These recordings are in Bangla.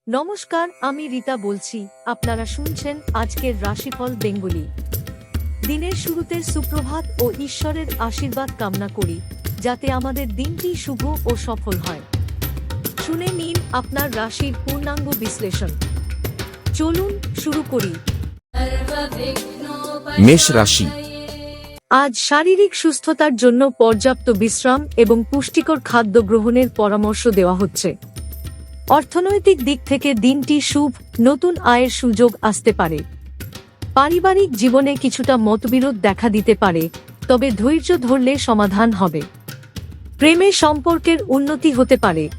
নমস্কার, আমি রীতা বলছি। আপনারা শুনছেন আজকের রাশিফল বেঙ্গলি। দিনের শুরুতে সুপ্রভাত ও ঈশ্বরের আশীর্বাদ কামনা করি, যাতে আমাদের দিনটি শুভ ও সফল হয়। শুনে নিন আপনার রাশির পূর্ণাঙ্গ বিশ্লেষণ। চলুন শুরু করি। মেষ রাশি। আজ শারীরিক সুস্থতার জন্য পর্যাপ্ত বিশ্রাম এবং পুষ্টিকর খাদ্য গ্রহণের পরামর্শ দেওয়া হচ্ছে। অর্থনৈতিক দিক থেকে দিনটি শুভ, নতুন আয়ের সুযোগ আসতে পারে। পারিবারিক জীবনে কিছুটা মতবিরোধ দেখা দিতে পারে, তবে ধৈর্য ধরলে সমাধান হবে। প্রেমে সম্পর্কের উন্নতি হতে পারে।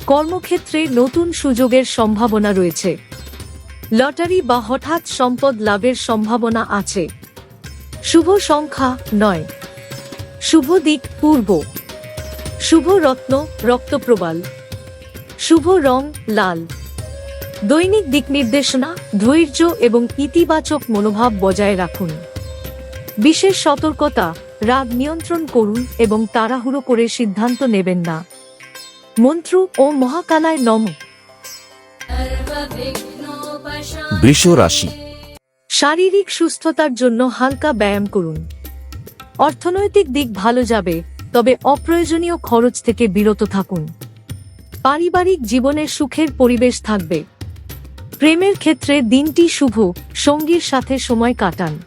কর্মক্ষেত্রে নতুন সুযোগের সম্ভাবনা রয়েছে। লটারি বা হঠাৎ সম্পদ লাভের সম্ভাবনা আছে। শুভ সংখ্যা 9। শুভ দিক পূর্ব। শুভ রত্ন রক্তপ্রবাল। শুভ রং লাল। দৈনিক দিক নির্দেশনা, ধৈর্য এবং ইতিবাচক মনোভাব বজায় রাখুন। বিশেষ সতর্কতা, রাগ নিয়ন্ত্রণ করুন এবং তাড়াহুড়ো করে সিদ্ধান্ত নেবেন না। মন্ত্র ও মহাকালায় নমঃ। বৃষ রাশি। শারীরিক সুস্থতার জন্য হালকা ব্যায়াম করুন। অর্থনৈতিক দিক ভালো যাবে, তবে অপ্রয়োজনীয় খরচ থেকে বিরত থাকুন। পারিবারিক জীবনে সুখের পরিবেশ থাকবে। প্রেমের ক্ষেত্রে দিনটি শুভ, সঙ্গীর সাথে সময় কাটান।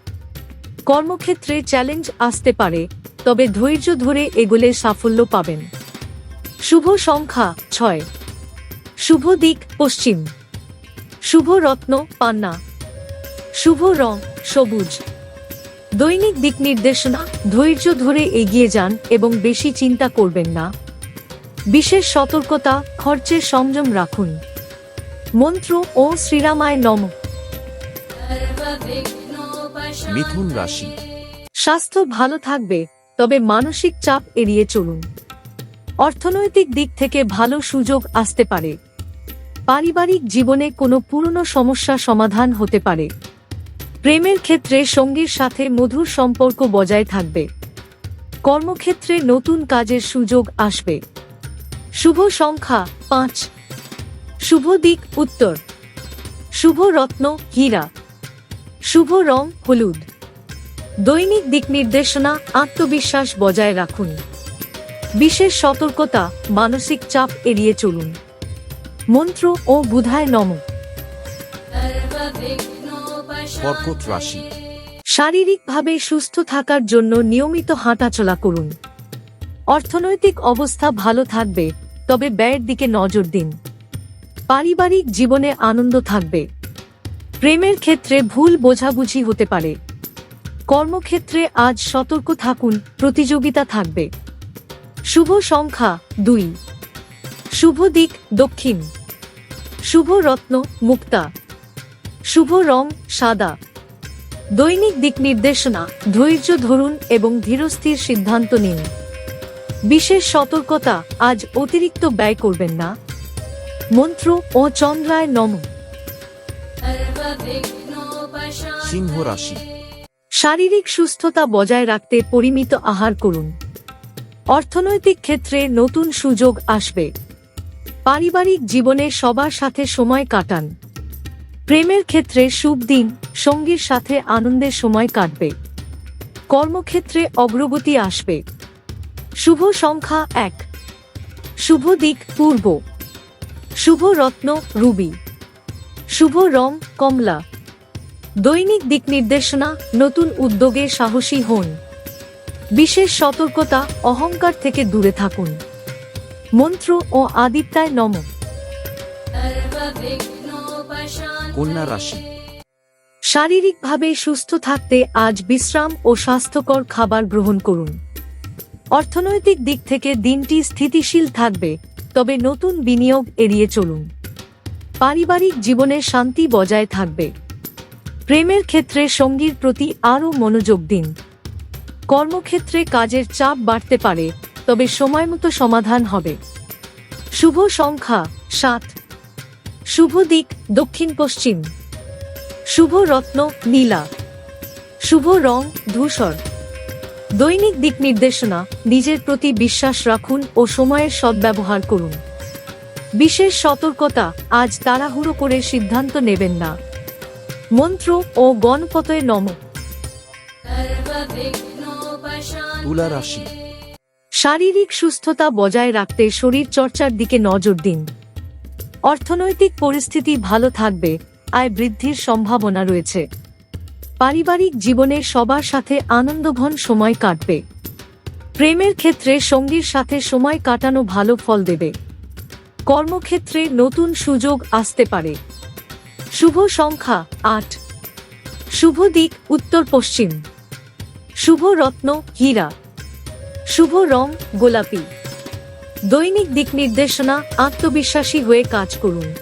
কর্মক্ষেত্রে চ্যালেঞ্জ আসতে পারে, তবে ধৈর্য ধরে এগোলে সাফল্য পাবেন। শুভ সংখ্যা 6। শুভ দিক পশ্চিম। শুভ রত্ন পান্না। শুভ রং সবুজ। দৈনিক দিক নির্দেশনা, ধৈর্য ধরে এগিয়ে যান এবং বেশি চিন্তা করবেন না। বিশেষ সতর্কতা, খরচের সংযম রাখুন। মন্ত্র ও শ্রীরামায় নমঃ। মিথুন রাশি। স্বাস্থ্য ভালো থাকবে, তবে মানসিক চাপ এড়িয়ে চলুন। অর্থনৈতিক দিক থেকে ভালো সুযোগ আসতে পারে। পারিবারিক জীবনে কোনো পুরনো সমস্যা সমাধান হতে পারে। প্রেমের ক্ষেত্রে সঙ্গীর সাথে মধুর সম্পর্ক বজায় থাকবে। কর্মক্ষেত্রে নতুন কাজের সুযোগ আসবে। শুভ সংখ্যা 5। শুভ দিক উত্তর। শুভ রত্ন হীরা। শুভ রং হলুদ। দৈনিক দিক নির্দেশনা, আত্মবিশ্বাস বজায় রাখুন। বিশেষ সতর্কতা, মানসিক চাপ এড়িয়ে চলুন। মন্ত্র ও বুধায় নমঃ। কর্কট রাশি। শারীরিকভাবে সুস্থ থাকার জন্য নিয়মিত হাঁটাচলা করুন। অর্থনৈতিক অবস্থা ভালো থাকবে, তবে ব্যয়ের দিকে নজর দিন। পারিবারিক জীবনে আনন্দ থাকবে। প্রেমের ক্ষেত্রে ভুল বোঝাবুঝি হতে পারে। কর্মক্ষেত্রে আজ সতর্ক থাকুন, প্রতিযোগিতা থাকবে। শুভ সংখ্যা 2। শুভ দিক দক্ষিণ। শুভ রত্ন মুক্তা। শুভ রং সাদা। দৈনিক দিক নির্দেশনা, ধৈর্য ধরুন এবং ধীরস্থির সিদ্ধান্ত নিন। বিশেষ সতর্কতা, আজ অতিরিক্ত ব্যয় করবেন না। মন্ত্র ও চন্দ্রায় নমঃ। সিংহ রাশি। শারীরিক সুস্থতা বজায় রাখতে পরিমিত আহার করুন। অর্থনৈতিক ক্ষেত্রে নতুন সুযোগ আসবে। পারিবারিক জীবনে সবার সাথে সময় কাটান। প্রেমের ক্ষেত্রে শুভ দিন, সঙ্গীর সাথে আনন্দের সময় কাটবে। কর্মক্ষেত্রে অগ্রগতি আসবে। শুভ সংখ্যা 1। শুভ দিক পূর্ব। শুভ রত্ন রুবি। শুভ রং কমলা। দৈনিক দিক নির্দেশনা, নতুন উদ্যোগে সাহসী হন। বিশেষ সতর্কতা, অহংকার থেকে দূরে থাকুন। মন্ত্র ও আদিত্যায় নমঃ। কন্যা রাশি। শারীরিকভাবে সুস্থ থাকতে আজ বিশ্রাম ও স্বাস্থ্যকর খাবার গ্রহণ করুন। অর্থনৈতিক দিক থেকে দিনটি স্থিতিশীল থাকবে, তবে নতুন বিনিয়োগ এড়িয়ে চলুন। পারিবারিক জীবনে শান্তি বজায় থাকবে। প্রেমের ক্ষেত্রে সঙ্গীর প্রতি আরও মনোযোগ দিন। কর্মক্ষেত্রে কাজের চাপ বাড়তে পারে, তবে সময়মতো সমাধান হবে। শুভ সংখ্যা 7। শুভ দিক দক্ষিণ পশ্চিম। শুভ রত্ন নীলা। শুভ রং ধূসর। দৈনিক দিক নির্দেশনা, নিজের প্রতি বিশ্বাস রাখুন ও সময়ের সদ্ব্যবহার করুন। বিশেষ সতর্কতা, আজ তাড়াহুড়ো করে সিদ্ধান্ত নেবেন না। মন্ত্র ও গণপতয়ে নমঃ। তুলা রাশি। শারীরিক সুস্থতা বজায় রাখতে শরীর চর্চার দিকে নজর দিন। অর্থনৈতিক পরিস্থিতি ভালো থাকবে, আয় বৃদ্ধির সম্ভাবনা রয়েছে। পারিবারিক জীবনে সবার সাথে আনন্দঘন সময় কাটবে। প্রেমের ক্ষেত্রে সঙ্গীর সাথে সময় কাটানো ভালো ফল দেবে। কর্মক্ষেত্রে নতুন সুযোগ আসতে পারে। শুভ সংখ্যা ৮। শুভ দিক উত্তর পশ্চিম। শুভ রত্ন হীরা। শুভ রং গোলাপি। দৈনিক দিক নির্দেশনা, আত্মবিশ্বাসী হয়ে কাজ করুন।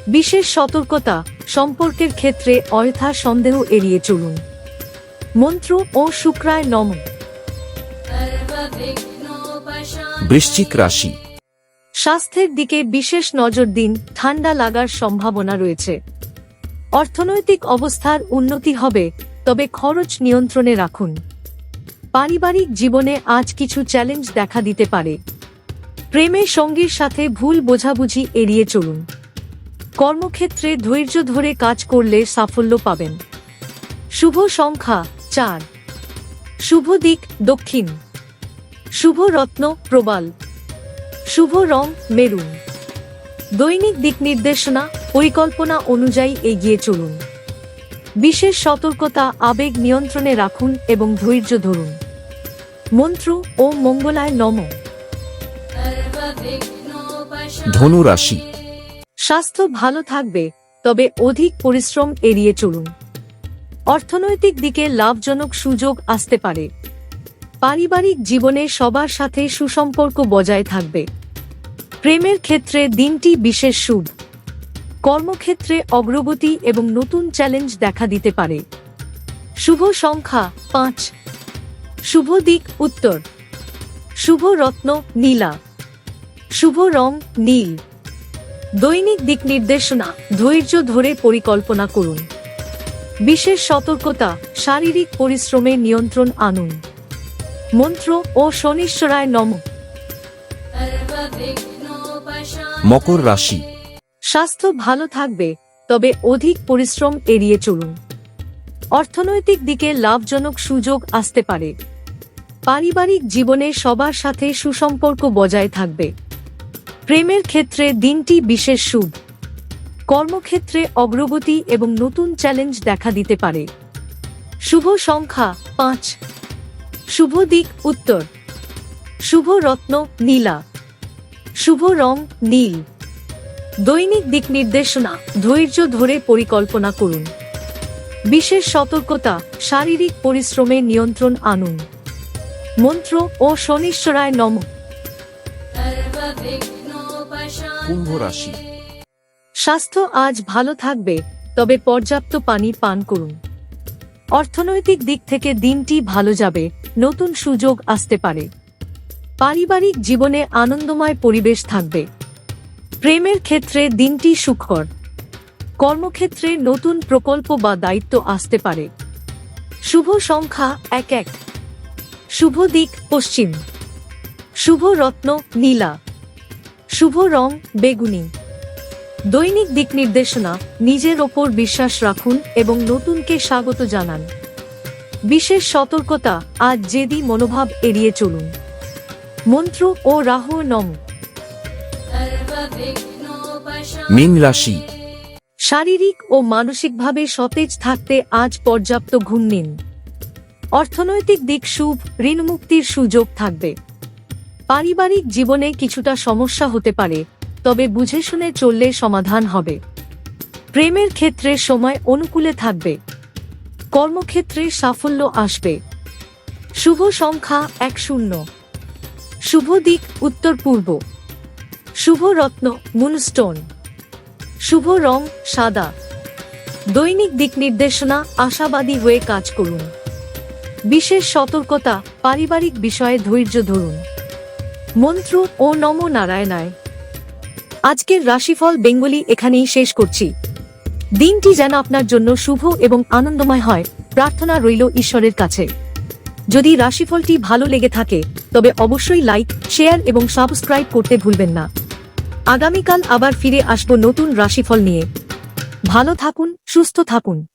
বিশেষ সতর্কতা, সম্পর্কের ক্ষেত্রে অযথা সন্দেহ এড়িয়ে চলুন। মন্ত্র ও শুক্রায় নমঃ। বৃশ্চিক রাশি। স্বাস্থ্যের দিকে বিশেষ নজর দিন, ঠান্ডা লাগার সম্ভাবনা রয়েছে। অর্থনৈতিক অবস্থার উন্নতি হবে, তবে খরচ নিয়ন্ত্রণে রাখুন। পারিবারিক জীবনে আজ কিছু চ্যালেঞ্জ দেখা দিতে পারে। প্রেমের সঙ্গীর সাথে ভুল বোঝাবুঝি এড়িয়ে চলুন। কর্মক্ষেত্রে ধৈর্য ধরে কাজ করলে সাফল্য পাবেন। শুভ সংখ্যা ৪। শুভ দিক দক্ষিণ। শুভ রত্ন প্রবাল। শুভ রং মেরুন। দৈনিক দিক নির্দেশনা, পরিকল্পনা অনুযায়ী এগিয়ে চলুন। বিশেষ সতর্কতা, আবেগ নিয়ন্ত্রণে রাখুন এবং ধৈর্য ধরুন। মন্ত্র ও মঙ্গলায় নমঃ। ধনু রাশি। স্বাস্থ্য ভালো থাকবে, তবে অধিক পরিশ্রম এড়িয়ে চলুন। অর্থনৈতিক দিকে লাভজনক সুযোগ আসতে পারে। পারিবারিক জীবনে সবার সাথে সুসম্পর্ক বজায় থাকবে। প্রেমের ক্ষেত্রে দিনটি বিশেষ শুভ। কর্মক্ষেত্রে অগ্রগতি এবং নতুন চ্যালেঞ্জ দেখা দিতে পারে। শুভ সংখ্যা ৫। শুভ দিক উত্তর। শুভ রত্ন নীলা। শুভ রং নীল। দৈনিক দিক নির্দেশনা, ধৈর্য ধরে পরিকল্পনা করুন। বিশেষ সতর্কতা, শারীরিক পরিশ্রমে নিয়ন্ত্রণ আনুন। মন্ত্র ও শনিশ্বরায় নমঃ। মকর রাশি। স্বাস্থ্য ভালো থাকবে, তবে অধিক পরিশ্রম এড়িয়ে চলুন। অর্থনৈতিক দিকে লাভজনক সুযোগ আসতে পারে। পারিবারিক জীবনে সবার সাথে সুসম্পর্ক বজায় থাকবে। প্রেমের ক্ষেত্রে দিনটি বিশেষ শুভ। কর্মক্ষেত্রে অগ্রগতি এবং নতুন চ্যালেঞ্জ দেখা দিতে পারে। শুভ সংখ্যা ৫। শুভ দিক উত্তর। শুভ রত্ন নীলা। শুভ রং নীল। দৈনিক দিক নির্দেশনা, ধৈর্য ধরে পরিকল্পনা করুন। বিশেষ সতর্কতা, শারীরিক পরিশ্রমে নিয়ন্ত্রণ আনুন। মন্ত্র ও শনিশ্বরায় নমঃ। কুম্ভ রাশি। স্বাস্থ্য আজ ভালো থাকবে, তবে পর্যাপ্ত পানি পান করুন। অর্থনৈতিক দিক থেকে দিনটি ভালো যাবে, নতুন সুযোগ আসতে পারে। পারিবারিক জীবনে আনন্দময় পরিবেশ থাকবে। প্রেমের ক্ষেত্রে দিনটি সুখকর। কর্মক্ষেত্রে নতুন প্রকল্প বা দায়িত্ব আসতে পারে। শুভ সংখ্যা ১১। শুভ দিক পশ্চিম। শুভ রত্ন নীলা। শুভ রং বেগুনি। দৈনিক দিক নির্দেশনা, নিজের ওপর বিশ্বাস রাখুন এবং নতুনকে স্বাগত জানান। বিশেষ সতর্কতা, আজ জেদি মনোভাব এড়িয়ে চলুন। মন্ত্র ও রাহু নমঃ। মীন রাশি। শারীরিক ও মানসিকভাবে সতেজ থাকতে আজ পর্যাপ্ত ঘুম নিন। অর্থনৈতিক দিক শুভ, ঋণমুক্তির সুযোগ থাকবে। পারিবারিক জীবনে কিছুটা সমস্যা হতে পারে, তবে বুঝে শুনে চললে সমাধান হবে। প্রেমের ক্ষেত্রে সময় অনুকূলে থাকবে। কর্মক্ষেত্রে সাফল্য আসবে। শুভ সংখ্যা ১০। শুভ দিক উত্তর পূর্ব। শুভ রত্ন মুনস্টোন। শুভ রং সাদা। দৈনিক দিক নির্দেশনা, আশাবাদী হয়ে কাজ করুন। বিশেষ সতর্কতা, পারিবারিক বিষয়ে ধৈর্য ধরুন। মন্ত্র ও নমো নারায়ণায়। আজকের রাশিফল বেঙ্গলি এখানেই শেষ করছি। দিনটি যেন আপনার জন্য শুভ এবং আনন্দময় হয়, প্রার্থনা রইল ঈশ্বরের কাছে। যদি রাশিফলটি ভালো লেগে থাকে, তবে অবশ্যই লাইক, শেয়ার এবং সাবস্ক্রাইব করতে ভুলবেন না। আগামীকাল আবার ফিরে আসব নতুন রাশিফল নিয়ে। ভালো থাকুন, সুস্থ থাকুন।